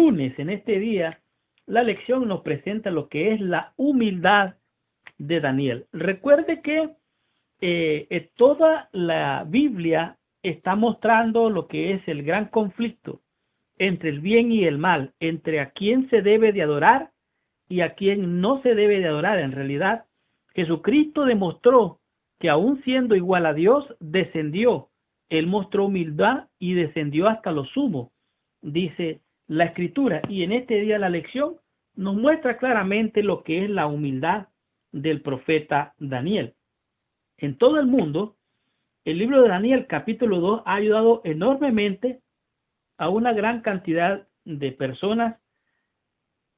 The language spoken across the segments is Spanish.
lunes, en este día, la lección nos presenta lo que es la humildad de Daniel. Recuerde que toda la Biblia está mostrando lo que es el gran conflicto entre el bien y el mal, entre a quién se debe de adorar y a quién no se debe de adorar. En realidad, Jesucristo demostró que aún siendo igual a Dios, descendió. Él mostró humildad y descendió hasta lo sumo, dice la Escritura. Y en este día la lección nos muestra claramente lo que es la humildad del profeta Daniel. En todo el mundo, el libro de Daniel capítulo 2 ha ayudado enormemente a una gran cantidad de personas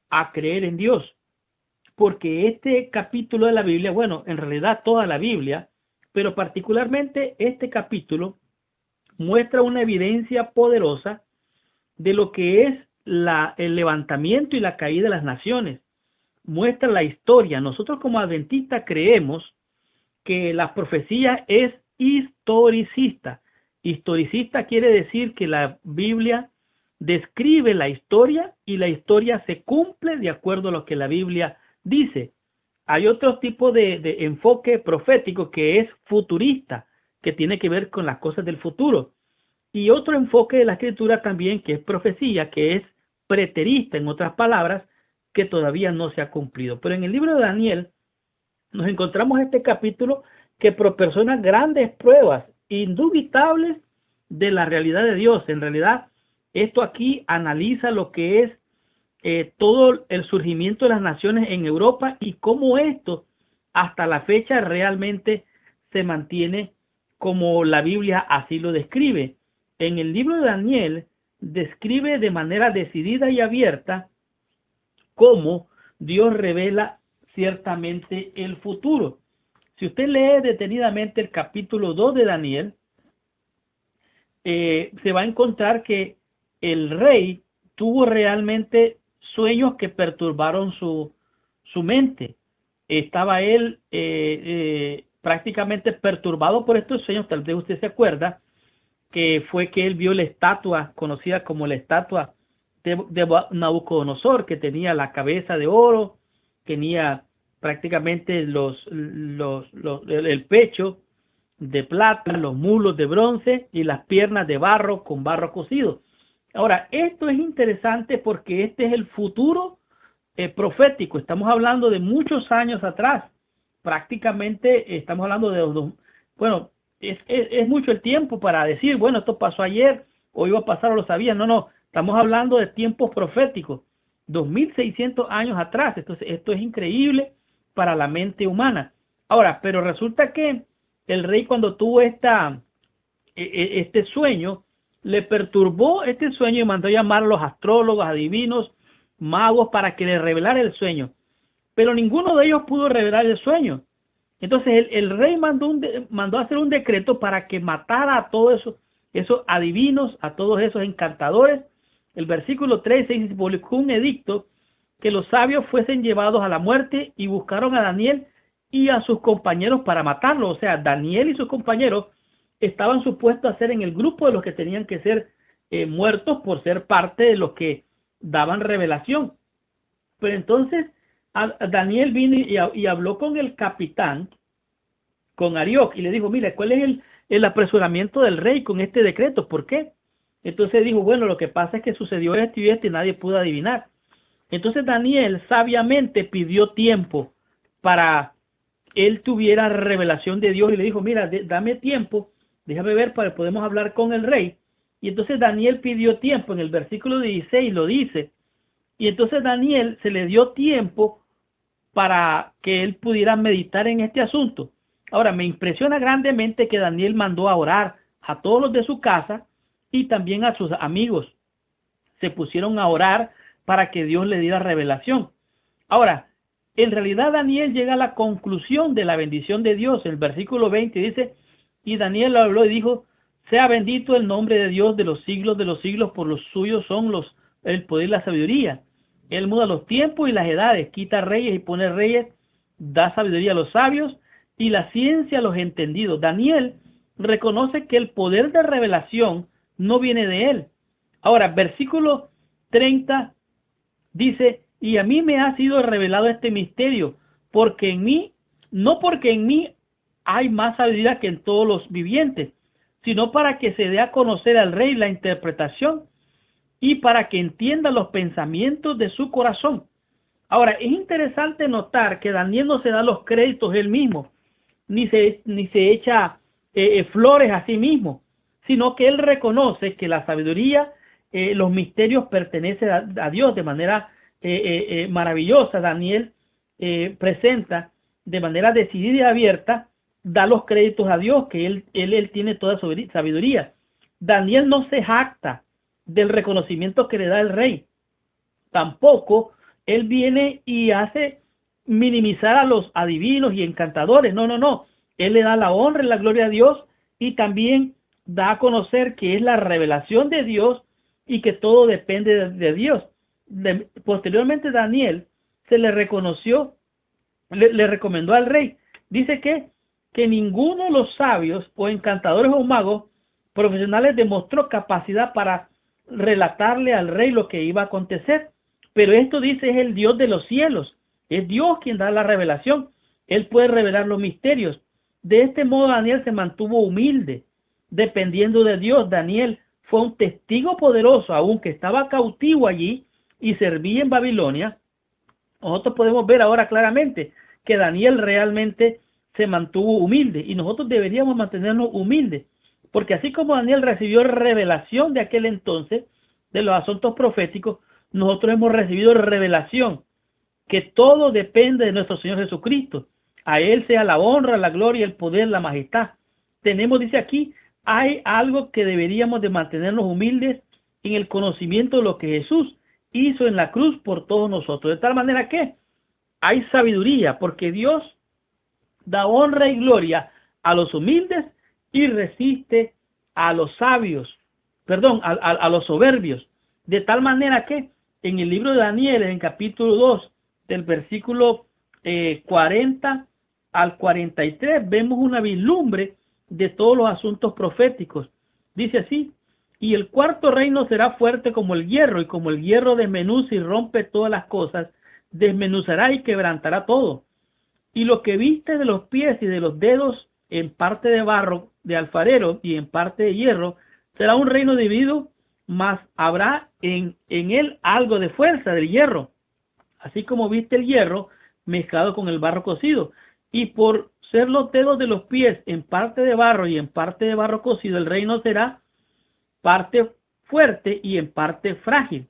a creer en Dios. Porque este capítulo de la Biblia, bueno, en realidad toda la Biblia, pero particularmente este capítulo, muestra una evidencia poderosa de lo que es el levantamiento y la caída de las naciones. Muestra la historia. Nosotros como adventistas creemos que la profecía es historicista. Historicista quiere decir que la Biblia describe la historia y la historia se cumple de acuerdo a lo que la Biblia dice. Hay otro tipo de enfoque profético que es futurista, que tiene que ver con las cosas del futuro. Y otro enfoque de la escritura también que es profecía, que es preterista, en otras palabras, que todavía no se ha cumplido. Pero en el libro de Daniel nos encontramos este capítulo que proporciona grandes pruebas indubitables de la realidad de Dios. En realidad, esto aquí analiza lo que es todo el surgimiento de las naciones en Europa y cómo esto hasta la fecha realmente se mantiene como la Biblia así lo describe. En el libro de Daniel describe de manera decidida y abierta cómo Dios revela ciertamente el futuro. Si usted lee detenidamente el capítulo 2 de Daniel, se va a encontrar que el rey tuvo realmente sueños que perturbaron su mente. Estaba él prácticamente perturbado por estos sueños. Tal vez usted se acuerda que fue que él vio la estatua conocida como la estatua de Nabucodonosor, que tenía la cabeza de oro, tenía prácticamente el pecho de plata, los muslos de bronce y las piernas de barro con barro cocido. Ahora, esto es interesante porque este es el futuro profético. Estamos hablando de muchos años atrás. Prácticamente estamos hablando de bueno, es mucho el tiempo para decir, bueno, esto pasó ayer o iba a pasar o lo sabía. No, estamos hablando de tiempos proféticos, 2600 años atrás. Entonces, esto es increíble para la mente humana. Ahora, pero resulta que el rey cuando tuvo este sueño, le perturbó este sueño y mandó llamar a los astrólogos, adivinos, magos para que le revelara el sueño. Pero ninguno de ellos pudo revelar el sueño. Entonces el rey mandó a hacer un decreto para que matara a todos esos adivinos, a todos esos encantadores. El versículo 13 dice: publicó un edicto que los sabios fuesen llevados a la muerte, y buscaron a Daniel y a sus compañeros para matarlo. O sea, Daniel y sus compañeros estaban supuestos a ser en el grupo de los que tenían que ser muertos por ser parte de los que daban revelación. Pero entonces Daniel vino y habló con el capitán, con Arioc, y le dijo: mira, ¿cuál es el apresuramiento del rey con este decreto? ¿Por qué? Entonces dijo: bueno, lo que pasa es que sucedió esto y esto y nadie pudo adivinar. Entonces Daniel sabiamente pidió tiempo para él tuviera revelación de Dios y le dijo: mira, dame tiempo, déjame ver para que podamos hablar con el rey. Y entonces Daniel pidió tiempo, en el versículo 16 lo dice, y entonces Daniel se le dio tiempo para que él pudiera meditar en este asunto. Ahora, me impresiona grandemente que Daniel mandó a orar a todos los de su casa y también a sus amigos. Se pusieron a orar para que Dios le diera revelación. Ahora, en realidad Daniel llega a la conclusión de la bendición de Dios. El versículo 20 dice: y Daniel habló y dijo: sea bendito el nombre de Dios de los siglos, por los suyos son el poder y la sabiduría. Él muda los tiempos y las edades, quita reyes y pone reyes, da sabiduría a los sabios y la ciencia a los entendidos. Daniel reconoce que el poder de revelación no viene de él. Ahora, versículo 30 Dice, y a mí me ha sido revelado este misterio, porque en mí, no porque en mí hay más sabiduría que en todos los vivientes, sino para que se dé a conocer al rey la interpretación y para que entienda los pensamientos de su corazón. Ahora, es interesante notar que Daniel no se da los créditos él mismo, ni se echa flores a sí mismo, sino que él reconoce que la sabiduría, los misterios pertenecen a Dios de manera maravillosa. Daniel presenta de manera decidida y abierta, da los créditos a Dios, que él tiene toda sabiduría. Daniel no se jacta del reconocimiento que le da el rey. Tampoco él viene y hace minimizar a los adivinos y encantadores. No, no, no. Él le da la honra y la gloria a Dios y también da a conocer que es la revelación de Dios y que todo depende de Dios. Posteriormente Daniel se le reconoció, le recomendó al rey. Dice que ninguno de los sabios o encantadores o magos profesionales demostró capacidad para relatarle al rey lo que iba a acontecer. Pero esto dice es el Dios de los cielos. Es Dios quien da la revelación. Él puede revelar los misterios. De este modo Daniel se mantuvo humilde, dependiendo de Dios. Daniel fue un testigo poderoso, aunque estaba cautivo allí y servía en Babilonia. Nosotros podemos ver ahora claramente que Daniel realmente se mantuvo humilde y nosotros deberíamos mantenernos humildes, porque así como Daniel recibió revelación de aquel entonces de los asuntos proféticos, nosotros hemos recibido revelación que todo depende de nuestro Señor Jesucristo. A Él sea la honra, la gloria, el poder, la majestad. Tenemos, dice aquí, hay algo que deberíamos de mantenernos humildes en el conocimiento de lo que Jesús hizo en la cruz por todos nosotros. De tal manera que hay sabiduría, porque Dios da honra y gloria a los humildes y resiste a los sabios, a los soberbios. De tal manera que en el libro de Daniel, en el capítulo 2, del versículo 40 al 43, vemos una vislumbre de todos los asuntos proféticos. Dice así, y el cuarto reino será fuerte como el hierro, y como el hierro desmenuza y rompe todas las cosas, desmenuzará y quebrantará todo. Y lo que viste de los pies y de los dedos, en parte de barro de alfarero y en parte de hierro, será un reino dividido, mas habrá en él algo de fuerza del hierro, así como viste el hierro mezclado con el barro cocido. Y por ser los dedos de los pies en parte de barro y en parte de barro cocido, el reino será parte fuerte y en parte frágil.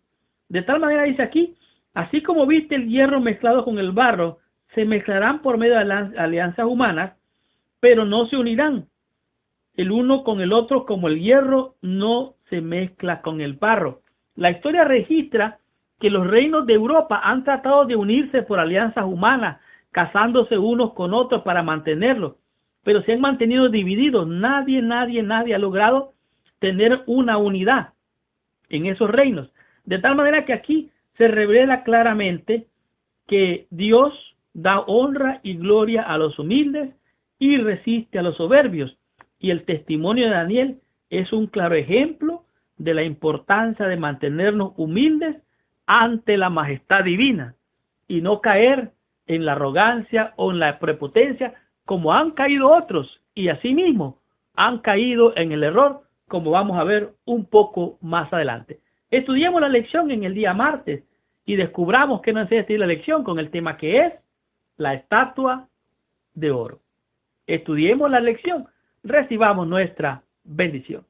De tal manera, dice aquí, así como viste el hierro mezclado con el barro, se mezclarán por medio de alianzas humanas, pero no se unirán el uno con el otro, como el hierro no se mezcla con el barro. La historia registra que los reinos de Europa han tratado de unirse por alianzas humanas, casándose unos con otros para mantenerlos, pero se han mantenido divididos. Nadie ha logrado tener una unidad en esos reinos. De tal manera que aquí se revela claramente que Dios da honra y gloria a los humildes y resiste a los soberbios. Y el testimonio de Daniel es un claro ejemplo de la importancia de mantenernos humildes ante la majestad divina y no caer en la arrogancia o en la prepotencia como han caído otros, y asimismo han caído en el error, como vamos a ver un poco más adelante. Estudiemos la lección en el día martes y descubramos qué nos enseña la lección con el tema que es la estatua de oro. Estudiemos la lección, recibamos nuestra bendición.